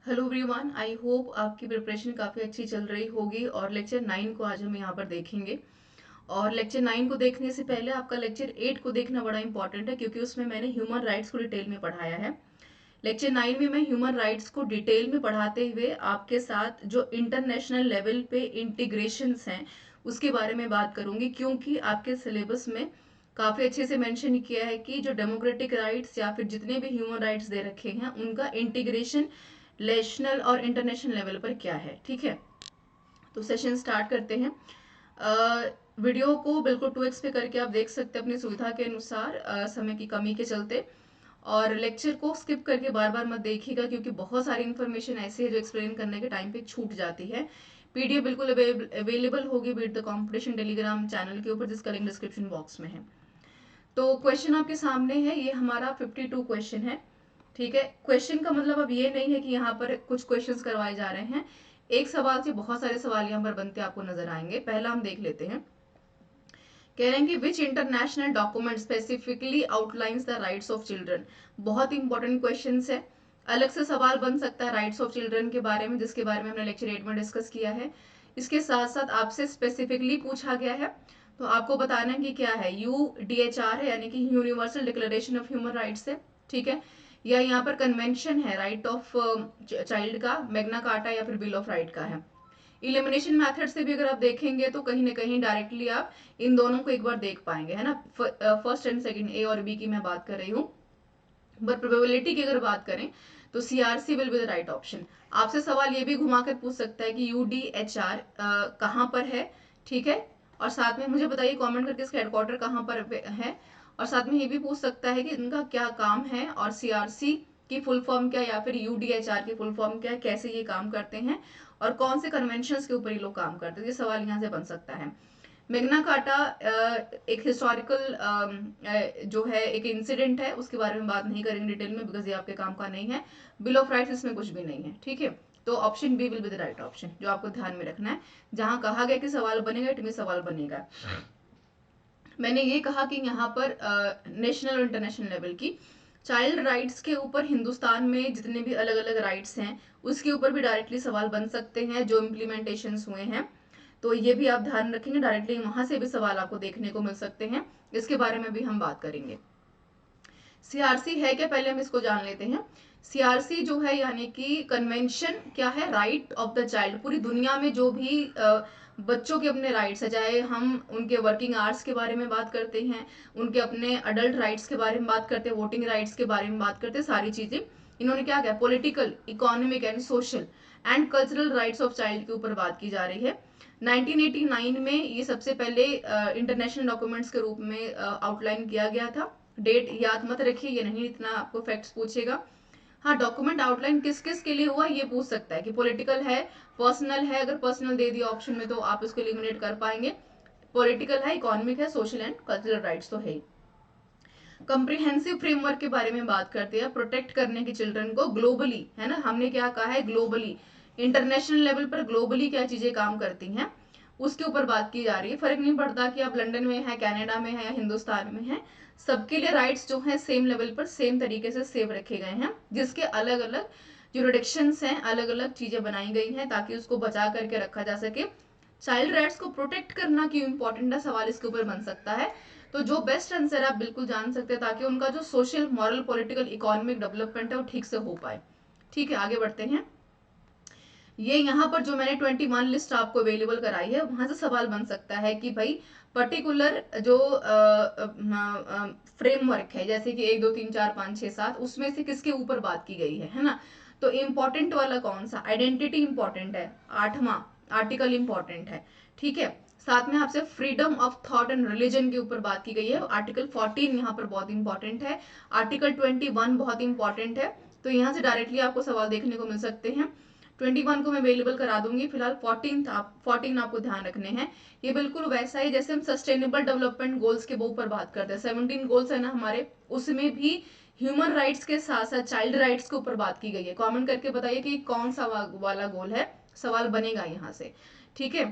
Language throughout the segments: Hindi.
हेलो एवरीवन, आई होप आपकी प्रिपरेशन काफ़ी अच्छी चल रही होगी और लेक्चर 9 को आज हम यहाँ पर देखेंगे। और लेक्चर 9 को देखने से पहले आपका लेक्चर 8 को देखना बड़ा इंपॉर्टेंट है, क्योंकि उसमें मैंने ह्यूमन राइट्स को डिटेल में पढ़ाया है। लेक्चर 9 में मैं ह्यूमन राइट्स को डिटेल में पढ़ाते हुए आपके साथ जो इंटरनेशनल लेवल पे इंटीग्रेशंस हैं उसके बारे में बात करूंगी, क्योंकि आपके सिलेबस में काफ़ी अच्छे से मेंशन किया है कि जो डेमोक्रेटिक राइट्स या फिर जितने भी ह्यूमन राइट्स दे रखे हैं उनका इंटीग्रेशन नेशनल और इंटरनेशनल लेवल पर क्या है। ठीक है, तो सेशन स्टार्ट करते हैं। वीडियो को बिल्कुल 2x पे करके आप देख सकते हैं अपनी सुविधा के अनुसार, समय की कमी के चलते। और लेक्चर को स्किप करके बार बार मत देखिएगा, क्योंकि बहुत सारी इन्फॉर्मेशन ऐसी है जो एक्सप्लेन करने के टाइम पे छूट जाती है। पीडीएफ बिल्कुल अवेलेबल होगी beat the competition Telegram channel के ऊपर, जिसका लिंक डिस्क्रिप्शन बॉक्स में है। तो क्वेश्चन आपके सामने है, ये हमारा 52 क्वेश्चन है। ठीक है, क्वेश्चन का मतलब अब ये नहीं है कि यहाँ पर कुछ क्वेश्चंस करवाए जा रहे हैं। एक सवाल से बहुत सारे सवाल यहाँ पर बनते आपको नजर आएंगे। पहला हम देख लेते हैं। कह रहे हैं कि विच international document specifically outlines the rights of children. बहुत इंपॉर्टेंट क्वेश्चन है। अलग से सवाल बन सकता है राइट्स ऑफ चिल्ड्रन के बारे में, जिसके बारे में हमने लेक्चर 8 में डिस्कस किया है। इसके साथ साथ आपसे स्पेसिफिकली पूछा गया है, तो आपको बताना है कि क्या है। यूडीएचआर है, यानी कि universal declaration of human rights है। ठीक है, या यहाँ पर कन्वेंशन है राइट ऑफ चाइल्ड का, मैग्ना कार्टा या फिर बिल ऑफ राइट का है। इलिमिनेशन मेथड से भी अगर आप देखेंगे तो कहीं ना कहीं डायरेक्टली आप इन दोनों को एक बार देख पाएंगे, है ना। फर्स्ट एंड सेकंड, ए और बी की मैं बात कर रही हूँ। बट प्रोबेबिलिटी की अगर बात करें तो CRC will be the right option. आपसे सवाल ये भी घुमा कर पूछ सकता है कि यूडीएचआर कहाँ पर है। ठीक है, और साथ में मुझे बताइए कमेंट करके इसका हेडक्वार्टर कहाँ पर है। और साथ में ये भी पूछ सकता है कि इनका क्या काम है, और सीआरसी की फुल फॉर्म क्या, या फिर यूडीएचआर की फुल फॉर्म क्या है, कैसे ये काम करते हैं और कौन से कन्वेंशन के ऊपर ये लोग काम करते हैं। ये सवाल यहाँ से बन सकता है। मेग्ना कार्टा एक हिस्टोरिकल जो है एक इंसिडेंट है, उसके बारे में बात नहीं करेंगे डिटेल में, बिकॉज ये आपके काम का नहीं है। बिल ऑफ राइट्स इसमें कुछ भी नहीं है। ठीक है, तो option B will be the right option, जो आपको ध्यान में रखना है। जहां कहा गया कि सवाल बनेगा, इट में सवाल बनेगा। मैंने ये कहा कि यहाँ पर नेशनल और इंटरनेशनल लेवल की चाइल्ड राइट्स के ऊपर हिंदुस्तान में जितने भी अलग अलग राइट्स हैं उसके ऊपर भी डायरेक्टली सवाल बन सकते हैं जो इम्प्लीमेंटेशन हुए हैं। तो ये भी आप ध्यान रखेंगे, डायरेक्टली वहां से भी सवाल आपको देखने को मिल सकते हैं। इसके बारे में भी हम बात करेंगे। सीआरसी है क्या, पहले हम इसको जान लेते हैं। सीआरसी जो है यानी कि कन्वेंशन क्या है, राइट ऑफ द चाइल्ड। पूरी दुनिया में जो भी बच्चों के अपने राइट्स है, चाहे हम उनके वर्किंग आवर्स के बारे में बात करते हैं, उनके अपने अडल्ट राइट्स के बारे में बात करते हैं, वोटिंग राइट्स के बारे में बात करते हैं, सारी चीजें इन्होंने क्या किया, political, economic and social and cultural rights of child के ऊपर बात की जा रही है। 1989 में ये सबसे पहले इंटरनेशनल डॉक्यूमेंट्स के रूप में आउटलाइन किया गया था। डेट याद मत रखिए, ये नहीं इतना आपको फैक्ट्स पूछेगा। हाँ, डॉक्यूमेंट आउटलाइन किस किस के लिए हुआ ये पूछ सकता है कि पॉलिटिकल है, पर्सनल है। अगर पर्सनल दे दिया ऑप्शन में तो आप इसको एलिमिनेट कर पाएंगे। पॉलिटिकल है, इकोनॉमिक है, सोशल एंड कल्चरल राइट्स तो है ही। कंप्रिहेंसिव फ्रेमवर्क के बारे में बात करते हैं, प्रोटेक्ट करने की चिल्ड्रन को ग्लोबली, है ना। हमने क्या कहा है, ग्लोबली, इंटरनेशनल लेवल पर ग्लोबली क्या चीजें काम करती हैं उसके ऊपर बात की जा रही है। फर्क नहीं पड़ता कि आप लंदन में है, कनाडा में है या हिंदुस्तान में है, सबके लिए राइट्स जो है सेम लेवल पर सेम तरीके से सेव रखे गए हैं, जिसके अलग अलग जुरिडिक्शंस हैं, अलग अलग चीजें बनाई गई हैं ताकि उसको बचा करके रखा जा सके। चाइल्ड राइट्स को प्रोटेक्ट करना क्यों इंपॉर्टेंट है, सवाल इसके ऊपर बन सकता है। तो जो बेस्ट आंसर है आप बिल्कुल जान सकते हैं, ताकि उनका जो social, moral, political, economic development है वो ठीक से हो पाए। ठीक है, आगे बढ़ते हैं। ये यहाँ पर जो मैंने 21 लिस्ट आपको अवेलेबल कराई है, वहां से सवाल बन सकता है कि भाई पर्टिकुलर जो फ्रेमवर्क है, जैसे कि 1 2 3 4 5 6 7, उसमें से किसके ऊपर बात की गई है ना। तो इम्पोर्टेंट वाला कौन सा, आइडेंटिटी इंपॉर्टेंट है, 8वां आर्टिकल इंपॉर्टेंट है। ठीक है, साथ में आपसे freedom of thought and religion के ऊपर बात की गई है, आर्टिकल 14 यहाँ पर बहुत इंपॉर्टेंट है, आर्टिकल 21 बहुत इंपॉर्टेंट है। तो यहाँ से डायरेक्टली आपको सवाल देखने को मिल सकते हैं। 21 को मैं अवेलेबल करा दूंगी, फिलहाल 14 आपको ध्यान रखने हैं। ये बिल्कुल वैसा ही जैसे हम सस्टेनेबल डेवलपमेंट गोल्स के ऊपर बात करते हैं, 17 गोल्स है ना हमारे, उसमें भी ह्यूमन राइट्स के साथ साथ चाइल्ड राइट्स के ऊपर बात की गई है। कमेंट करके बताइए कि कौन सा वाला गोल है, सवाल बनेगा यहाँ से। ठीक है,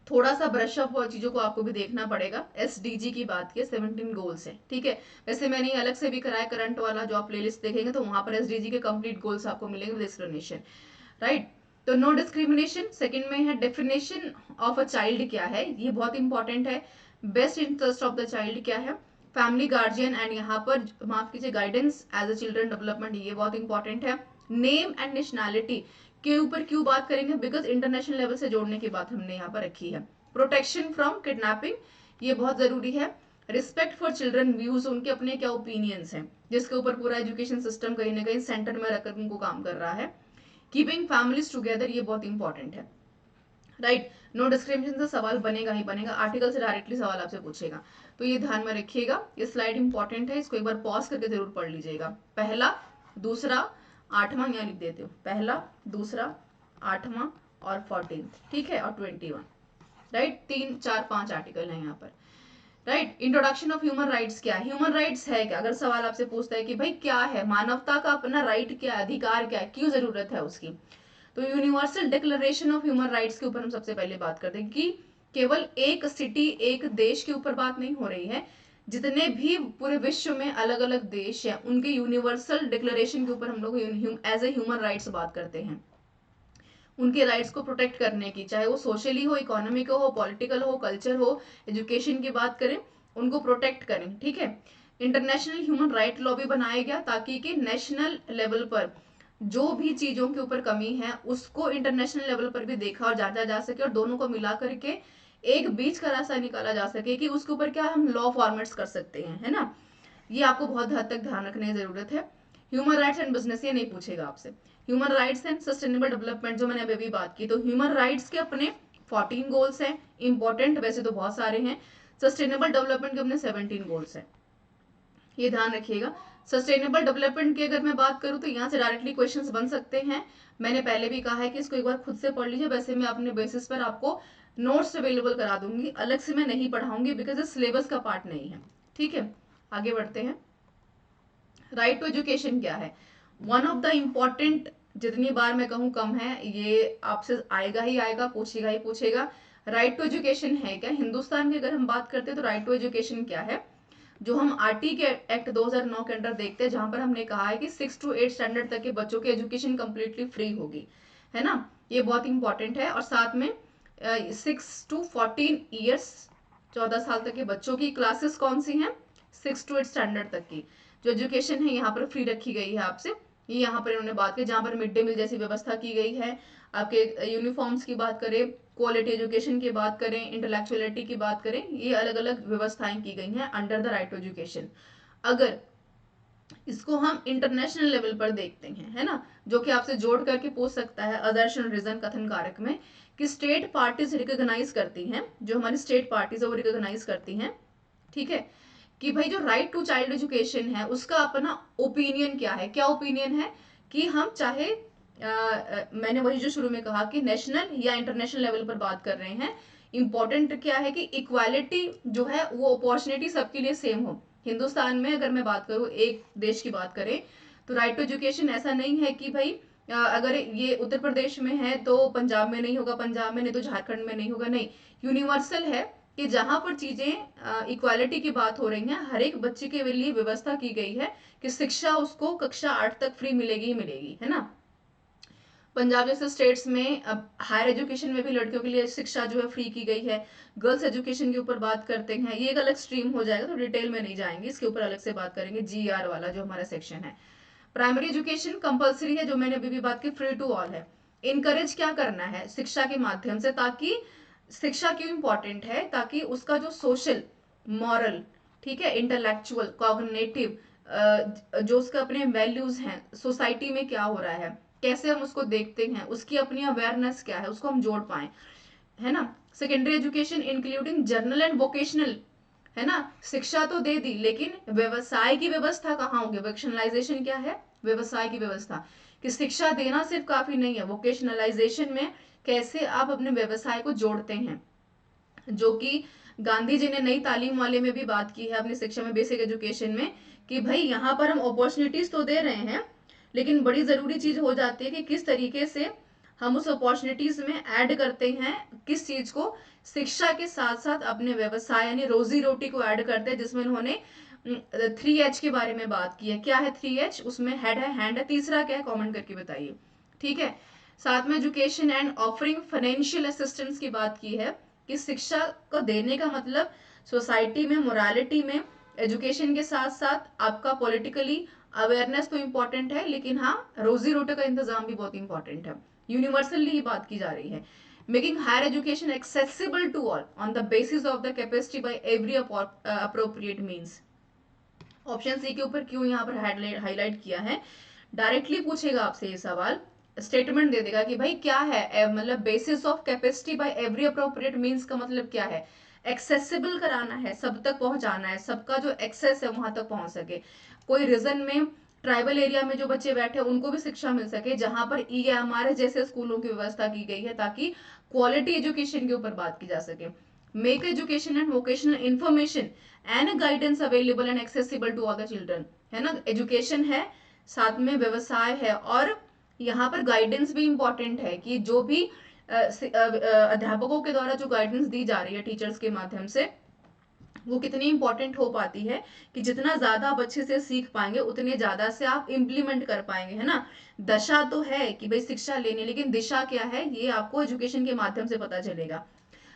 थोड़ा सा ब्रश अप और चीजों को आपको भी देखना पड़ेगा। एसडीजी की बात की 17 गोल्स है, ठीक है। वैसे मैंने अलग से भी कराया करंट वाला, जो आप प्लेलिस्ट देखेंगे तो वहां पर एसडीजी के कंप्लीट गोल्स आपको मिलेंगे विद एक्सप्लेनेशन, राइट। तो नो डिस्क्रिमिनेशन सेकंड में है। डेफिनेशन ऑफ अ चाइल्ड क्या है, ये बहुत इंपॉर्टेंट है। Best interest of the child क्या है, फैमिली गार्जियन एंड यहाँ पर माफ कीजिए guidance as a children development, ये बहुत इंपॉर्टेंट है। नेम एंड नेशनैलिटी के ऊपर क्यों बात करेंगे, बिकॉज इंटरनेशनल लेवल से जोड़ने की बात हमने यहाँ पर रखी है। प्रोटेक्शन फ्रॉम किडनैपिंग, ये बहुत जरूरी है। रिस्पेक्ट फॉर चिल्ड्रन व्यूज, उनके अपने क्या ओपिनियंस हैं, जिसके ऊपर पूरा एजुकेशन सिस्टम कहीं ना कहीं सेंटर में रखकर उनको काम कर रहा है। कीपिंग फैमिलीज टुगेदर, ये बहुत इंपॉर्टेंट है, राइट। नो डिस्क्रिमिनेशन से सवाल बनेगा ही बनेगा, आर्टिकल से डायरेक्टली सवाल आपसे पूछेगा, तो ये ध्यान में रखिएगा। ये स्लाइड इंपॉर्टेंट है, इसको एक बार पॉज करके जरूर पढ़ लीजिएगा। पहला, दूसरा, आठवां, यहाँ लिख देते हो, पहला, दूसरा, आठवां और 14, ठीक है, और 21, राइट। 3 4 5 आर्टिकल है यहाँ पर, right. Introduction of human rights क्या है, ह्यूमन राइट्स है क्या, अगर सवाल आपसे पूछता है कि भाई क्या है, मानवता का अपना राइट क्या है, अधिकार क्या है, क्यों जरूरत है उसकी, तो universal declaration of human rights के ऊपर हम सबसे पहले बात करते हैं कि केवल एक सिटी, एक देश के ऊपर बात नहीं हो रही है, जितने भी पूरे विश्व में अलग अलग देश हैं उनके यूनिवर्सल डिक्लेरेशन के ऊपर हम लोग एज ए ह्यूमन राइट्स बात करते हैं। उनके राइट्स को प्रोटेक्ट करने की, चाहे वो सोशली हो, इकोनॉमिक हो, पॉलिटिकल हो, कल्चर हो, एजुकेशन की बात करें, उनको प्रोटेक्ट करें, ठीक है। इंटरनेशनल ह्यूमन राइट लॉ भी बनाया गया ताकि कि नेशनल लेवल पर जो भी चीजों के ऊपर कमी है उसको इंटरनेशनल लेवल पर भी देखा और जांचा जा सके, और दोनों को मिला करके एक बीच का रास्ता निकाला जा सके कि उसके ऊपर क्या हम लॉ फॉर्मेट्स कर सकते हैं, है ना। ये आपको बहुत हद तक ध्यान रखने की जरूरत है। ह्यूमन राइट्स एंड बिजनेस, ये नहीं पूछेगा आपसे। Human rights and sustainable development, जो मैंने अभी भी बात की, तो ह्यूमन राइट्स के अपने 14 गोल्स हैं, इंपॉर्टेंट वैसे तो बहुत सारे हैं। सस्टेनेबल डेवलपमेंट के अपने 17 गोल्स हैं, ये ध्यान रखिएगा। सस्टेनेबल डेवलपमेंट की अगर मैं बात करूं तो यहाँ से डायरेक्टली क्वेश्चंस बन सकते हैं। मैंने पहले भी कहा है कि इसको एक बार खुद से पढ़ लीजिए, वैसे मैं अपने बेसिस पर आपको नोट्स अवेलेबल करा दूंगी, अलग से मैं नहीं पढ़ाऊंगी बिकॉज सिलेबस का पार्ट नहीं है, ठीक है। आगे बढ़ते हैं। राइट टू एजुकेशन क्या है, वन ऑफ द इम्पॉर्टेंट, जितनी बार मैं कहूँ कम है, ये आपसे आएगा ही आएगा, पूछेगा ही पूछेगा। राइट टू एजुकेशन है क्या, हिंदुस्तान की अगर हम बात करते हैं तो राइट टू एजुकेशन क्या है, जो हम आरटी के एक्ट 2009 के अंडर देखते हैं, जहां पर हमने कहा है कि 6 to 8 स्टैंडर्ड तक के बच्चों की एजुकेशन कंप्लीटली फ्री होगी, है ना। ये बहुत इंपॉर्टेंट है। और साथ में 6 to 14 ईयर्स, 14 साल तक के बच्चों की क्लासेस कौन सी हैं, 6 to 8 स्टैंडर्ड तक की जो एजुकेशन है यहाँ पर फ्री रखी गई है आपसे। ये यहाँ पर इन्होंने बात की, जहाँ पर मिड डे मील जैसी व्यवस्था की गई है। आपके यूनिफॉर्म्स की बात करें, क्वालिटी एजुकेशन की बात करें, इंटेलेक्चुअलिटी की बात करें, ये अलग अलग व्यवस्थाएं की गई हैं under the right to education. अगर इसको हम इंटरनेशनल लेवल पर देखते हैं, है ना, जो कि आपसे जोड़ करके पूछ सकता है आदर्श रीजन कथन कारक में, कि स्टेट पार्टीज रिकॉग्नाइज करती हैं, जो हमारी स्टेट पार्टीज है वो रिकॉग्नाइज करती हैं, ठीक है, कि भाई जो राइट टू चाइल्ड एजुकेशन है उसका अपना ओपिनियन क्या है। क्या ओपिनियन है कि हम चाहे मैंने वही जो शुरू में कहा कि नेशनल या इंटरनेशनल लेवल पर बात कर रहे हैं, इंपॉर्टेंट क्या है कि इक्वालिटी जो है वो अपॉर्चुनिटी सबके लिए सेम हो। हिंदुस्तान में अगर मैं बात करूँ, एक देश की बात करें, तो राइट टू एजुकेशन ऐसा नहीं है कि भाई अगर ये उत्तर प्रदेश में है तो पंजाब में नहीं होगा, पंजाब में नहीं तो झारखंड में नहीं होगा, नहीं, यूनिवर्सल है कि जहां पर चीजें इक्वालिटी की बात हो रही है, हर एक बच्चे के लिए व्यवस्था की गई है कि शिक्षा उसको कक्षा 8 तक फ्री मिलेगी ही मिलेगी, है ना। पंजाब जैसे स्टेट्स में अब हायर एजुकेशन में भी लड़कियों के लिए शिक्षा जो है फ्री की गई है। गर्ल्स एजुकेशन के ऊपर बात करते हैं, ये एक अलग स्ट्रीम हो जाएगा, तो डिटेल में नहीं जाएंगे, इसके ऊपर अलग से बात करेंगे, जीआर वाला जो हमारा सेक्शन है। प्राइमरी एजुकेशन कंपलसरी है, जो मैंने अभी भी बात की, फ्री टू ऑल है। इनकरेज क्या करना है शिक्षा के माध्यम से, ताकि शिक्षा क्यों इंपॉर्टेंट है, ताकि उसका जो सोशल, मॉरल, ठीक है, इंटेलेक्चुअल, कॉग्निटिव, जो उसके अपने वैल्यूज हैं, सोसाइटी में क्या हो रहा है, कैसे हम उसको देखते हैं, उसकी अपनी अवेयरनेस क्या है, उसको हम जोड़ पाए, है ना। Secondary education including journal and vocational, है ना, शिक्षा तो दे दी लेकिन व्यवसाय की व्यवस्था कहाँ होगी, वोकेशनलाइजेशन क्या है, व्यवसाय की व्यवस्था, कि शिक्षा देना सिर्फ काफी नहीं है, वोकेशनलाइजेशन में कैसे आप अपने व्यवसाय को जोड़ते हैं, जो कि गांधी जी ने नई तालीम वाले में भी बात की है अपनी शिक्षा में, बेसिक एजुकेशन में, कि भाई यहाँ पर हम अपॉर्चुनिटीज तो दे रहे हैं, लेकिन बड़ी जरूरी चीज हो जाती है कि किस तरीके से हम उस अपॉर्चुनिटीज में ऐड करते हैं किस चीज को, शिक्षा के साथ साथ अपने व्यवसाय यानी रोजी रोटी को ऐड करते हैं, जिसमें उन्होंने 3H के बारे में बात की है। क्या है 3H? उसमें हेड है, हैंड है, तीसरा क्या है कमेंट करके बताइए। ठीक है, साथ में education and offering financial assistance की बात की है कि शिक्षा को देने का मतलब सोसाइटी में मोरालिटी में एजुकेशन के साथ साथ आपका पॉलिटिकली अवेयरनेस तो इम्पोर्टेंट है, लेकिन हाँ रोजी रोटी का इंतजाम भी बहुत इंपॉर्टेंट है। यूनिवर्सली ही बात की जा रही है। Making higher education accessible to all on the basis of the capacity by every appropriate means. Option C के ऊपर क्यों यहाँ पर हाईलाइट किया है, डायरेक्टली पूछेगा आपसे ये सवाल, स्टेटमेंट दे देगा कि भाई क्या है, मतलब basis of capacity by every appropriate means का मतलब क्या है, एक्सेसिबल कराना है, सब तक पहुंचाना है, सबका जो एक्सेस है वहां तक पहुंच सके। कोई रीजन में ट्राइबल एरिया में जो बच्चे बैठे उनको भी शिक्षा मिल सके, जहां पर EMR जैसे स्कूलों की व्यवस्था की गई है ताकि क्वालिटी एजुकेशन के ऊपर बात की जा सके। Make education and vocational information and guidance available and accessible to all the children, है ना। एजुकेशन है, साथ में व्यवसाय है, और यहाँ पर गाइडेंस भी इंपॉर्टेंट है कि जो भी अध्यापकों के द्वारा जो गाइडेंस दी जा रही है टीचर्स के माध्यम से, वो कितनी इंपॉर्टेंट हो पाती है कि जितना ज्यादा आप अच्छे से सीख पाएंगे उतने ज्यादा से आप इम्प्लीमेंट कर पाएंगे, है ना। दशा तो है कि भाई शिक्षा लेनी, लेकिन दिशा क्या है ये आपको एजुकेशन के माध्यम से पता चलेगा।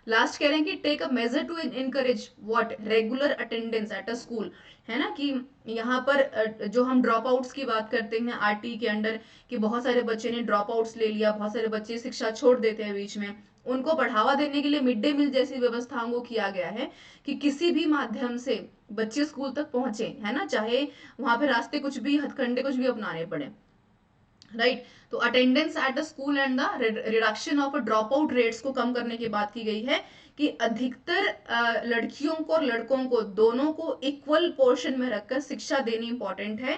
लास्ट कह रहे हैं कि take a measure to encourage what regular attendance at a school, है ना, कि यहाँ पर जो हम ड्रॉप आउट्स की बात करते हैं RT के अंडर, कि बहुत सारे बच्चे ने ड्रॉप आउट्स ले लिया, बहुत सारे बच्चे शिक्षा छोड़ देते हैं बीच में, उनको बढ़ावा देने के लिए मिड डे मील जैसी व्यवस्थाओं को किया गया है कि किसी भी माध्यम से बच्चे स्कूल तक पहुंचे, है ना, चाहे वहां पे रास्ते कुछ भी हथकंडे कुछ भी अपनाने पड़े, राइट। तो attendance at the school and the reduction of drop out rates को कम करने की बात की गई है कि अधिकतर लड़कियों को और लड़कों को दोनों को इक्वल पोर्शन में रखकर शिक्षा देनी इंपॉर्टेंट है,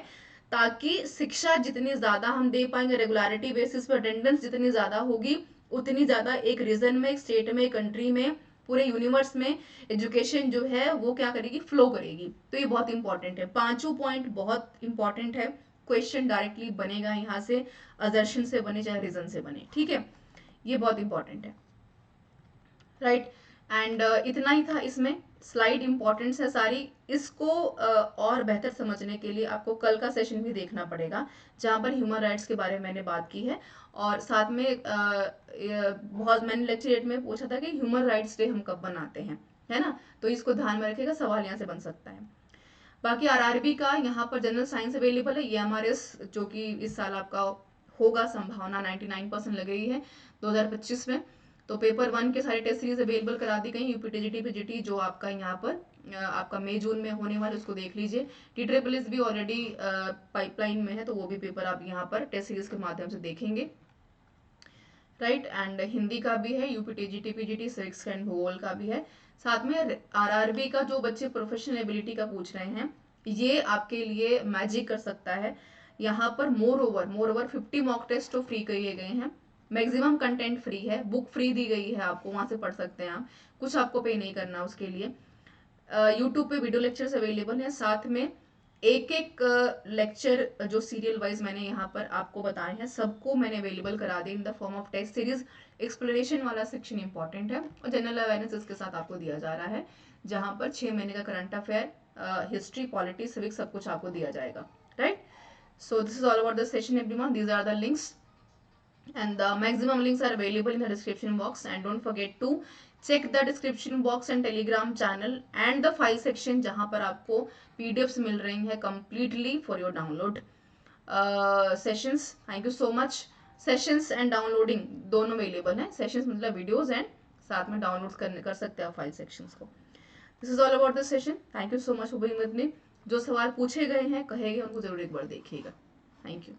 ताकि शिक्षा जितनी ज्यादा हम दे पाएंगे रेगुलरिटी बेसिस पर, अटेंडेंस जितनी ज्यादा होगी उतनी ज्यादा एक रीजन में, एक स्टेट में, एक कंट्री में, पूरे यूनिवर्स में एजुकेशन जो है वो क्या करेगी, फ्लो करेगी। तो ये बहुत इंपॉर्टेंट है, पांचों पॉइंट बहुत इंपॉर्टेंट है। क्वेश्चन डायरेक्टली बनेगा यहाँ से, अजर्शन से बने चाहे रीजन से बने, ठीक है, ये बहुत इंपॉर्टेंट है, राइट। एंड इतना ही था इसमें, स्लाइड इंपॉर्टेंट्स है सारी। इसको और बेहतर समझने के लिए आपको कल का सेशन भी देखना पड़ेगा, जहां पर ह्यूमन राइट्स के बारे में मैंने बात की है, और साथ में बहुत मैंने लेक्चर 8 में पूछा था कि ह्यूमन राइट्स डे हम कब मनाते हैं, है ना, तो इसको ध्यान में रखेगा, सवाल यहाँ से बन सकता है। बाकी RRB का यहाँ पर जनरल साइंस अवेलेबल है, EMRS जो कि इस साल आपका होगा, संभावना 99% लग रही है 2025 में। तो पेपर 1 के सारे टेस्ट सीरीज अवेलेबल करा दी गई, UPTGT PGT जो आपका यहाँ पर आपका मई जून में होने वाले, उसको देख लीजिए। TSSS भी ऑलरेडी पाइपलाइन में है, तो वो भी पेपर आप यहाँ पर टेस्ट सीरीज के माध्यम से देखेंगे, राइट। एंड हिंदी का भी है, UPTGT PGT, सिविक्स एंड भूगोल का भी है। साथ में RRB का जो बच्चे प्रोफेशनल एबिलिटी का पूछ रहे हैं, ये आपके लिए मैजिक कर सकता है। यहाँ पर मोर ओवर 50 मॉक टेस्ट तो फ्री किए गए हैं, मैक्सिमम कंटेंट फ्री है, बुक फ्री दी गई है आपको, वहां से पढ़ सकते हैं आप, कुछ आपको पे नहीं करना उसके लिए। यूट्यूब पे वीडियो लेक्चर्स अवेलेबल हैं, साथ में एक एक लेक्चर जो सीरियल वाइज मैंने यहाँ पर आपको बताए हैं सबको मैंने अवेलेबल करा दी in the form of test series. Explanation वाला सेक्शन इंपॉर्टेंट है, और जनरल अवेयरनेस इसके साथ आपको दिया जा रहा है, जहां पर 6 महीने का current affair, history, polity, civics सब कुछ आपको दिया जाएगा, right. So this is all about the session everyone. These are the links and the maximum links are available in the description box, and don't forget to check the description box and telegram channel and the file section जहाँ पर आपको PDFs मिल रही हैं completely for your download sessions. Thank you so much. Sessions and downloading दोनों अवेलेबल हैं, sessions मतलब videos and साथ में डाउनलोड कर सकते हैं फाइल सेक्शंस को। This is all about this session, thank you so much for being with me. जो सवाल पूछे गए हैं कहे गए उनको जरूर एक बार देखिएगा, थैंक यू।